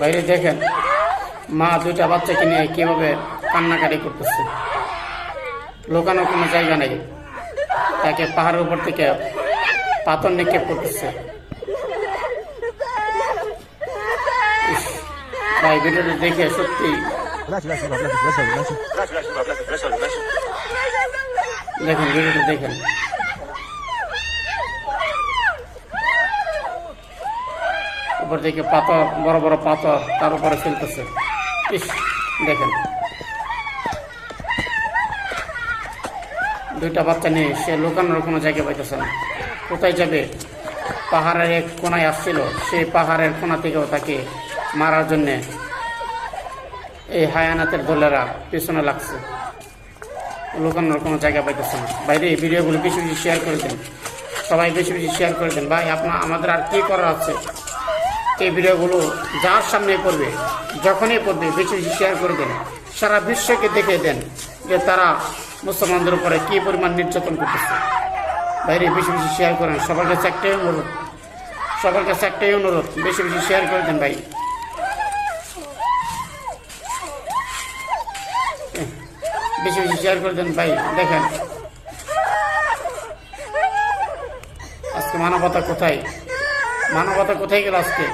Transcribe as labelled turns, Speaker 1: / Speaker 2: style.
Speaker 1: বাইরে দেখেন মা দুইটা বাচ্চাকে নিয়ে কিভাবে কান্নাকাটি করতেছে। লুকানোর কোনো জায়গা নেই, তাকে পাহাড়ের উপর থেকে পাথর নিক্ষেপ করতেছে। ভাই ভিডিওটা দেখে সত্যি দেখেন, ভিডিওটা দেখেন। উপর থেকে পাথর, বড় বড় পাথর তার উপরে ফেলতেছে। দেখেন দুইটা বাচ্চা নিয়ে সে লুকানোর কোনো জায়গা পাইতেছে না। কোথায় যাবে? পাহাড়ের এক কোনায় আসছিল, সেই পাহাড়ের কোনা থেকেও তাকে মারার জন্যে এই হায়ানাতের দলেরা পিছনে লাগছে। লুকানোর কোনো জায়গা পাইতেছে না। বাইরে এই ভিডিওগুলো বেশি বেশি শেয়ার করে দেন, সবাই বেশি বেশি শেয়ার করে দেন। ভাই আমাদের আর কি করার আছে? এই ভিডিওগুলো যার সামনে পড়বে, যখনই পড়বে, বেশি বেশি শেয়ার করে দেন। সারা বিশ্বকে দেখে দেন যে তারা মুসলমানদের উপরে কী পরিমাণ নির্যাতন করতেছে। বাইরে বেশি বেশি শেয়ার করেন। সবার কাছে একটাই অনুরোধ, বেশি বেশি শেয়ার করে দেন ভাই। বেশি বেশি শেয়ার করে দেন ভাই। দেখেন আজকে মানবতা কোথায় গেল আজকে?